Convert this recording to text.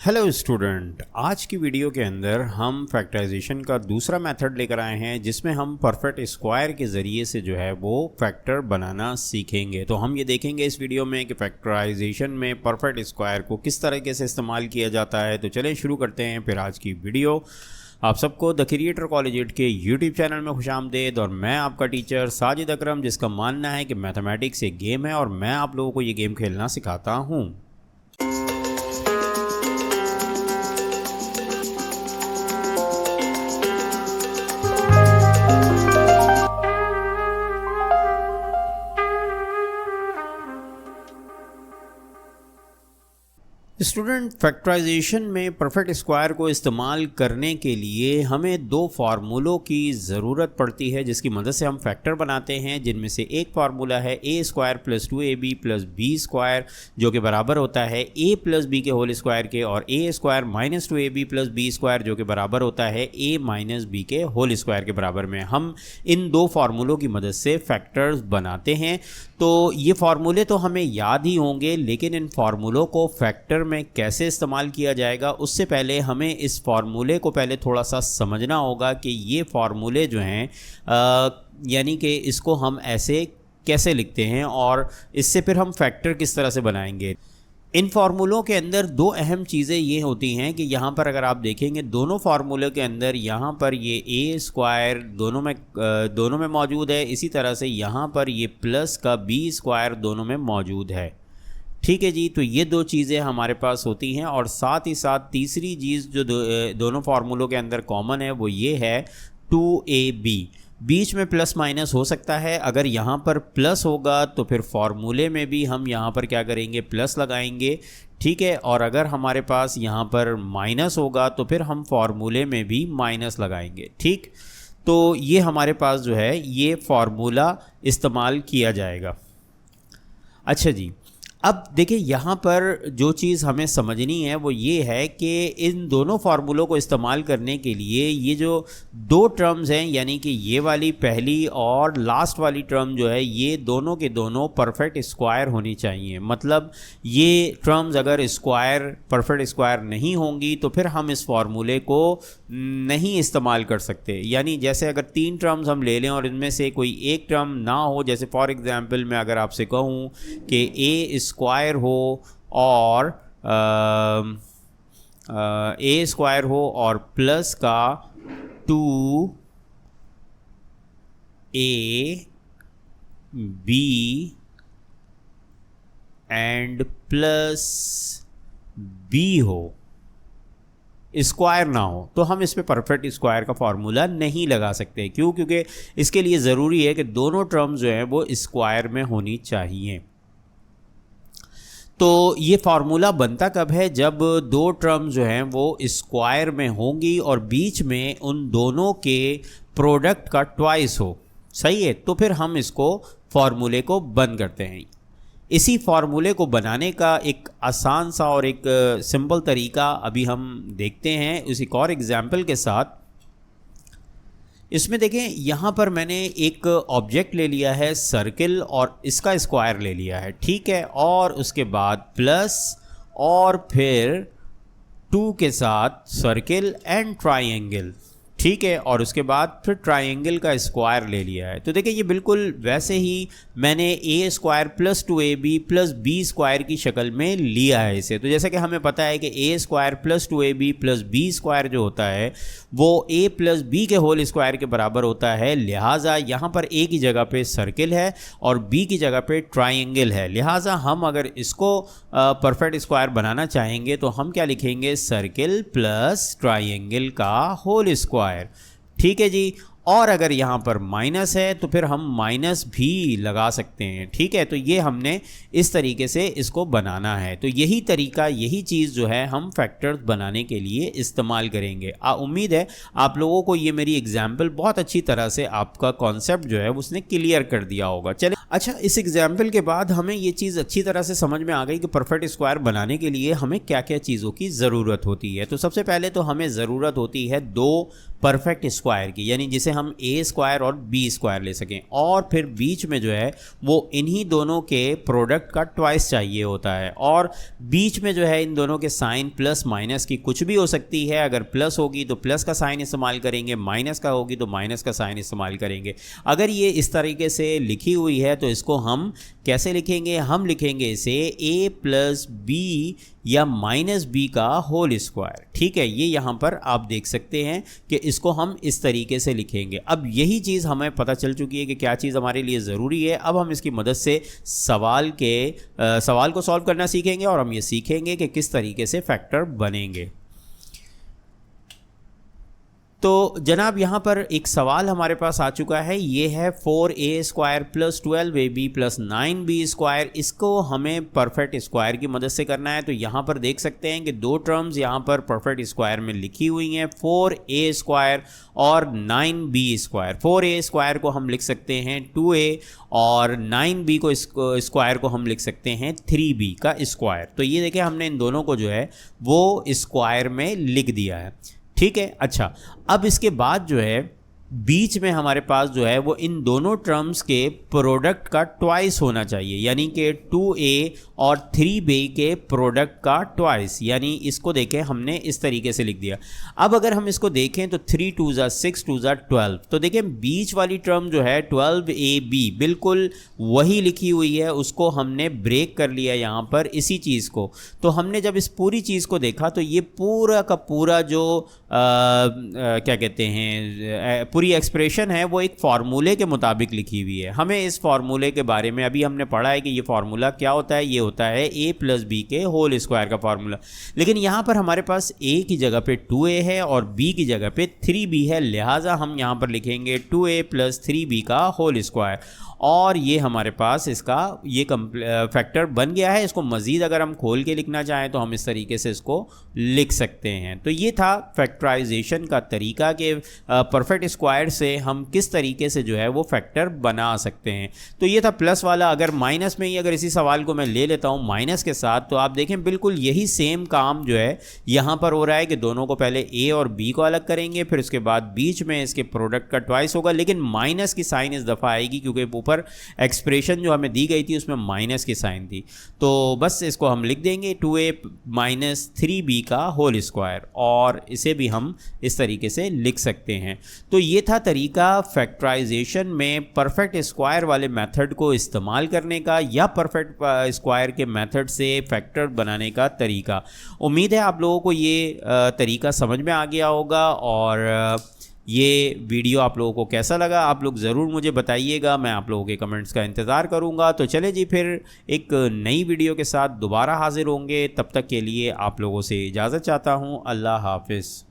Hello student, आज की video के अंदर हम फैक्टराइजेशन का दूसरा मेथड लेकर आए हैं जिसमें हम परफेक्ट स्क्वायर के ज़रिए से जो है वो फैक्टर बनाना सीखेंगे। तो हम ये देखेंगे इस वीडियो में कि फैक्टराइजेशन में परफेक्ट स्क्वायर को किस तरीके से इस्तेमाल किया जाता है। तो चलें शुरू करते हैं फिर आज की वीडियो। आप सबको द क्रिएटर कॉलेज के यूट्यूब चैनल में खुशामदीद और मैं आपका टीचर साजिद अकरम, जिसका मानना है कि मैथमेटिक्स एक गेम है और मैं आप लोगों को ये गेम खेलना सिखाता हूँ। स्टूडेंट, फैक्टराइजेशन में परफेक्ट स्क्वायर को इस्तेमाल करने के लिए हमें दो फार्मूलों की ज़रूरत पड़ती है जिसकी मदद से हम फैक्टर बनाते हैं, जिनमें से एक फार्मूला है A square plus 2ab plus B square, जो कि बराबर होता है a प्लस बी के होल स्क्वायर के, और A square minus 2ab plus B square, जो कि बराबर होता है a माइनस बी के होल स्क्वायर के बराबर में। हम इन दो फार्मूलों की मदद से फैक्टर्स बनाते हैं। तो ये फार्मूले तो हमें याद ही होंगे, लेकिन इन फार्मूलों को फैक्टर में कैसे इस्तेमाल किया जाएगा उससे पहले हमें इस फार्मूले को पहले थोड़ा सा समझना होगा कि ये फार्मूले जो हैं यानी कि इसको हम ऐसे कैसे लिखते हैं और इससे फिर हम फैक्टर किस तरह से बनाएंगे। इन फार्मूलों के अंदर दो अहम चीज़ें ये होती हैं कि यहाँ पर अगर आप देखेंगे दोनों फार्मूलों के अंदर यहाँ पर ये ए स्क्वायर दोनों में मौजूद है, इसी तरह से यहाँ पर ये प्लस का बी स्क्वायर दोनों में मौजूद है। ठीक है जी, तो ये दो चीज़ें हमारे पास होती हैं और साथ ही साथ तीसरी चीज़ जो दोनों फार्मूलों के अंदर कॉमन है वो ये है 2ab। बीच में प्लस माइनस हो सकता है, अगर यहाँ पर प्लस होगा तो फिर फार्मूले में भी हम यहाँ पर क्या करेंगे, प्लस लगाएंगे। ठीक है, और अगर हमारे पास यहाँ पर माइनस होगा तो फिर हम फार्मूले में भी माइनस लगाएंगे। ठीक, तो ये हमारे पास जो है ये फार्मूला इस्तेमाल किया जाएगा। अच्छा जी, अब देखिए यहाँ पर जो चीज़ हमें समझनी है वो ये है कि इन दोनों फार्मूलों को इस्तेमाल करने के लिए ये जो दो टर्म्स हैं, यानी कि ये वाली पहली और लास्ट वाली टर्म जो है, ये दोनों के दोनों परफेक्ट स्क्वायर होनी चाहिए। मतलब ये टर्म्स अगर परफेक्ट स्क्वायर नहीं होंगी तो फिर हम इस फार्मूले को नहीं इस्तेमाल कर सकते। यानी जैसे अगर तीन टर्म्स हम ले लें और इनमें से कोई एक टर्म ना हो, जैसे फॉर एग्जांपल मैं अगर आपसे कहूँ कि ए स्क्वायर हो और ए स्क्वायर हो और प्लस का 2ab एंड प्लस बी हो, स्क्वायर ना हो, तो हम इस पे परफेक्ट स्क्वायर का फार्मूला नहीं लगा सकते। क्यों? क्योंकि इसके लिए ज़रूरी है कि दोनों टर्म्स जो हैं वो स्क्वायर में होनी चाहिए। तो ये फार्मूला बनता कब है? जब दो टर्म्स जो हैं वो स्क्वायर में होंगी और बीच में उन दोनों के प्रोडक्ट का ट्वाइस हो। सही है, तो फिर हम इसको फार्मूले को बंद करते हैं। इसी फार्मूले को बनाने का एक आसान सा और एक सिंपल तरीका अभी हम देखते हैं उस एक और एग्जाम्पल के साथ। इसमें देखें, यहाँ पर मैंने एक ऑब्जेक्ट ले लिया है सर्किल और इसका स्क्वायर ले लिया है। ठीक है, और उसके बाद प्लस और फिर 2 के साथ सर्किल एंड ट्राइंगल। ठीक है, और उसके बाद फिर ट्राइंगल का स्क्वायर ले लिया है। तो देखिए ये बिल्कुल वैसे ही मैंने A square plus 2ab plus B square की शक्ल में लिया है इसे। तो जैसे कि हमें पता है कि A square plus 2ab plus B square जो होता है वो a प्लस बी के होल स्क्वायर के बराबर होता है। लिहाजा यहाँ पर a की जगह पे सर्किल है और b की जगह पे ट्राइंगल है। लिहाजा हम अगर इसको परफेक्ट स्क्वायर बनाना चाहेंगे तो हम क्या लिखेंगे, सर्किल प्लस ट्राइंगल का होल स्क्वायर। ठीक है जी, और अगर यहाँ पर माइनस है तो फिर हम माइनस भी लगा सकते हैं। ठीक है, तो ये हमने इस तरीके से इसको बनाना है। तो यही तरीका, यही चीज़ जो है हम फैक्टर्स बनाने के लिए इस्तेमाल करेंगे। उम्मीद है आप लोगों को ये मेरी एग्जाम्पल बहुत अच्छी तरह से आपका कॉन्सेप्ट जो है उसने क्लियर कर दिया होगा। चले, अच्छा, इस एग्जाम्पल के बाद हमें ये चीज़ अच्छी तरह से समझ में आ गई कि परफेक्ट स्क्वायर बनाने के लिए हमें क्या क्या चीज़ों की ज़रूरत होती है। तो सबसे पहले तो हमें ज़रूरत होती है दो परफेक्ट स्क्वायर की, यानी जिसे हम ए स्क्वायर और बी स्क्वायर ले सकें, और फिर बीच में जो है वो इन्हीं दोनों के प्रोडक्ट का ट्वाइस चाहिए होता है। और बीच में जो है इन दोनों के साइन प्लस माइनस की कुछ भी हो सकती है, अगर प्लस होगी तो प्लस का साइन इस्तेमाल करेंगे, माइनस का होगी तो माइनस का साइन इस्तेमाल करेंगे। अगर ये इस तरीके से लिखी हुई है तो इसको हम कैसे लिखेंगे? हम लिखेंगे इसे a प्लस बी या माइनस बी का होल स्क्वायर। ठीक है, ये यहाँ पर आप देख सकते हैं कि इसको हम इस तरीके से लिखेंगे। अब यही चीज़ हमें पता चल चुकी है कि क्या चीज़ हमारे लिए ज़रूरी है। अब हम इसकी मदद से सवाल को सॉल्व करना सीखेंगे और हम ये सीखेंगे कि किस तरीके से फैक्टर बनेंगे। तो जनाब यहाँ पर एक सवाल हमारे पास आ चुका है, ये है 4a square plus 12ab plus 9b square. इसको हमें परफेक्ट स्क्वायर की मदद से करना है। तो यहाँ पर देख सकते हैं कि दो टर्म्स यहाँ पर परफेक्ट स्क्वायर में लिखी हुई हैं, 4a स्क्वायर और 9b स्क्वायर। 4a स्क्वायर को हम लिख सकते हैं 2a और 9b को स्क्वायर को हम लिख सकते हैं 3b का स्क्वायर। तो ये देखिए हमने इन दोनों को जो है वो स्क्वायर में लिख दिया है। ठीक है, अच्छा, अब इसके बाद जो है बीच में हमारे पास जो है वो इन दोनों टर्म्स के प्रोडक्ट का ट्वाइस होना चाहिए, यानी कि 2a और 3b के प्रोडक्ट का ट्वाइस। यानी इसको देखें, हमने इस तरीके से लिख दिया। अब अगर हम इसको देखें तो 3 2 ज़ा 6 2 ज़ा 12, तो देखें बीच वाली टर्म जो है 12ab बिल्कुल वही लिखी हुई है, उसको हमने ब्रेक कर लिया यहाँ पर इसी चीज़ को। तो हमने जब इस पूरी चीज़ को देखा तो ये पूरा का पूरा जो क्या कहते हैं पूरी एक्सप्रेशन है वो एक फार्मूले के मुताबिक लिखी हुई है। हमें इस फार्मूले के बारे में अभी हमने पढ़ा है कि ये फार्मूला क्या होता है, ये होता है a प्लस बी के होल स्क्वायर का फार्मूला। लेकिन यहाँ पर हमारे पास a की जगह पे 2a है और b की जगह पे 3b है, लिहाजा हम यहाँ पर लिखेंगे 2a प्लस 3b का होल स्क्वायर। और ये हमारे पास इसका ये फैक्टर बन गया है। इसको मज़ीद अगर हम खोल के लिखना चाहें तो हम इस तरीके से इसको लिख सकते हैं। तो ये था फैक्टराइजेशन का तरीका कि परफेक्ट स्क्वायर से हम किस तरीके से जो है वो फैक्टर बना सकते हैं। तो ये था प्लस वाला। अगर माइनस में ही अगर इसी सवाल को मैं ले लेता हूँ माइनस के साथ, तो आप देखें बिल्कुल यही सेम काम जो है यहाँ पर हो रहा है कि दोनों को पहले a और b को अलग करेंगे, फिर उसके बाद बीच में इसके प्रोडक्ट का ट्वाइस होगा, लेकिन माइनस की साइन इस दफ़ा आएगी क्योंकि पर एक्सप्रेशन जो हमें दी गई थी उसमें माइनस की साइन थी। तो बस इसको हम लिख देंगे 2a माइनस 3b का होल स्क्वायर, और इसे भी हम इस तरीके से लिख सकते हैं। तो ये था तरीका फैक्टराइजेशन में परफेक्ट स्क्वायर वाले मेथड को इस्तेमाल करने का, या परफेक्ट स्क्वायर के मेथड से फैक्टर बनाने का तरीका। उम्मीद है आप लोगों को ये तरीका समझ में आ गया होगा, और ये वीडियो आप लोगों को कैसा लगा आप लोग ज़रूर मुझे बताइएगा। मैं आप लोगों के कमेंट्स का इंतज़ार करूंगा। तो चले जी, फिर एक नई वीडियो के साथ दोबारा हाजिर होंगे। तब तक के लिए आप लोगों से इजाज़त चाहता हूं। अल्लाह हाफिज़।